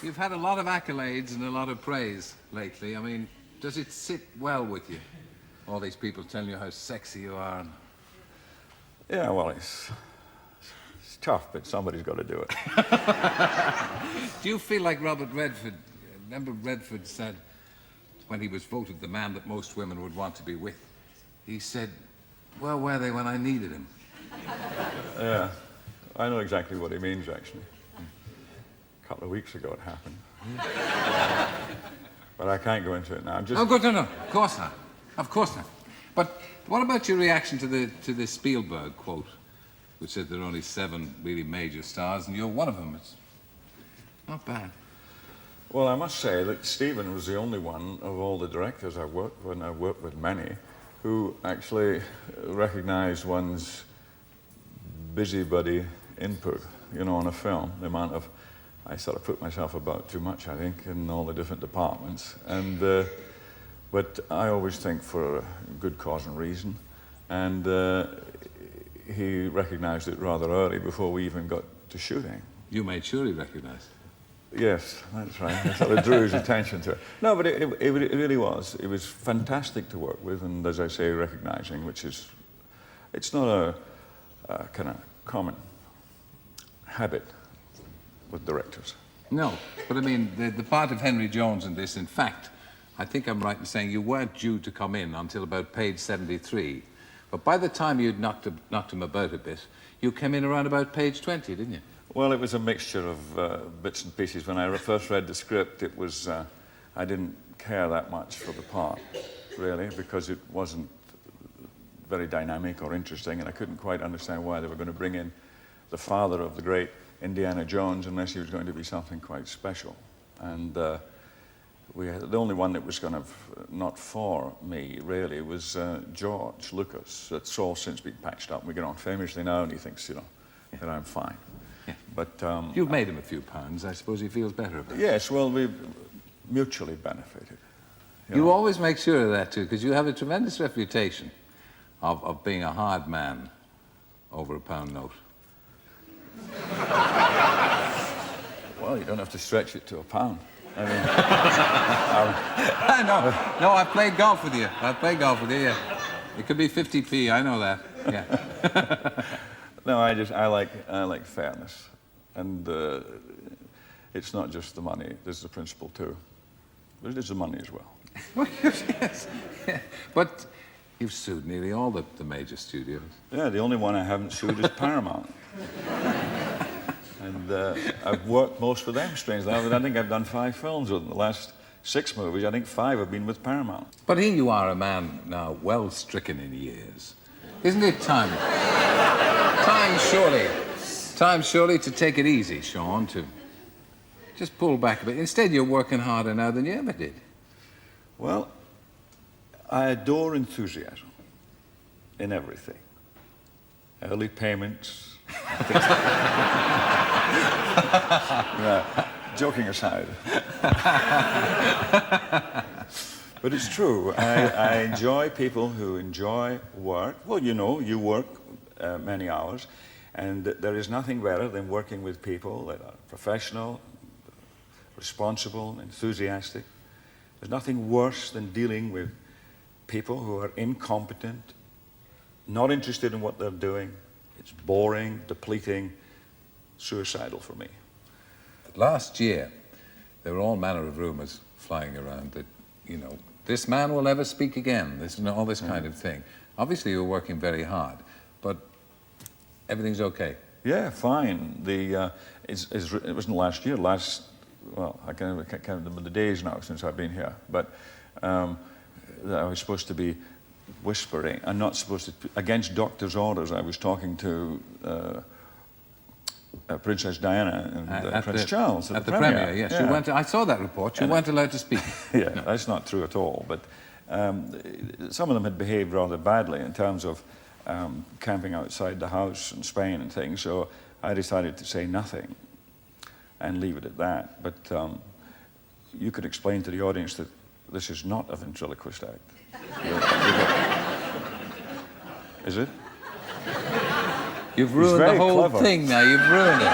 You've had a lot of accolades and a lot of praise lately. I mean, does it sit well with you? All these people telling you how sexy you are. Yeah, well, it's tough, but somebody's got to do it. Do you feel like Robert Redford? Remember Redford said, when he was voted the man that most women would want to be with, he said, "Where were they when I needed him?" Yeah, I know exactly what he means, actually. A couple of weeks ago it happened. But I can't go into it now. I'm just... Oh, good, no, of course not. Of course not. But what about your reaction to the Spielberg quote, which said there are only 7 really major stars, and you're one of them? It's not bad. Well, I must say that Stephen was the only one of all the directors I've worked with, and I've worked with many, who actually recognized one's busybody input, you know, on a film. The amount of... I sort of put myself about too much, I think, in all the different departments. And, but I always think for a good cause and reason. And he recognized it rather early before we even got to shooting. You made sure he recognized it. Yes, that's right. I sort of drew his attention to it. No, but it really was. It was fantastic to work with, and as I say, recognizing, which is... It's not a kind of common habit with directors. No, but I mean, the part of Henry Jones in this, in fact, I think I'm right in saying you weren't due to come in until about page 73. But by the time you'd knocked him about a bit, you came in around about page 20, didn't you? Well, it was a mixture of bits and pieces. When I first read the script, it was... I didn't care that much for the part, really, because it wasn't very dynamic or interesting, and I couldn't quite understand why they were going to bring in the father of the great Indiana Jones unless he was going to be something quite special. And we had, the only one that was kind of not for me, really, was George Lucas. That's all since been patched up. We get on famously now, and he thinks, you know, that I'm fine. Yeah. But you've made him a few pounds. I suppose he feels better about it. Yes, well, we mutually benefited. You always make sure of that, too, because you have a tremendous reputation of being a hard man over a pound note. Well, you don't have to stretch it to a pound. I mean... I know. No, I played golf with you. Yeah. It could be 50p, I know that. Yeah. No, I like fairness. And it's not just the money, there's the principle too. But it is the money as well. Well, yes. Yeah. But you've sued nearly all the major studios. Yeah, the only one I haven't sued is Paramount. And I've worked most with them, strangely. I think I've done 5 films with them. The last 6 movies, I think 5 have been with Paramount. But here you are, a man now well stricken in years. Isn't it time? Time surely to take it easy, Sean, to just pull back a bit. Instead, you're working harder now than you ever did. Well, I adore enthusiasm in everything. Early payments. Joking aside. But it's true. I enjoy people who enjoy work. Well, you know, you work many hours, and there is nothing better than working with people that are professional, responsible, enthusiastic. There's nothing worse than dealing with people who are incompetent, not interested in what they're doing. It's boring, depleting, suicidal for me. Last year, there were all manner of rumors flying around that, you know, this man will never speak again, all this kind of thing. Obviously, you're working very hard, but everything's okay. Yeah, fine. It wasn't last year. Well, I can't remember the days now since I've been here, but I was supposed to be whispering. I'm not supposed to, against doctor's orders. I was talking to Princess Diana and Prince Charles at the premiere. Yes, yeah. You weren't. I saw that report. You weren't allowed to speak. Yeah, no. That's not true at all. But some of them had behaved rather badly in terms of camping outside the house in Spain and things. So I decided to say nothing and leave it at that. But you could explain to the audience that this is not a ventriloquist act. Is it? You've ruined the whole thing now. You've ruined it.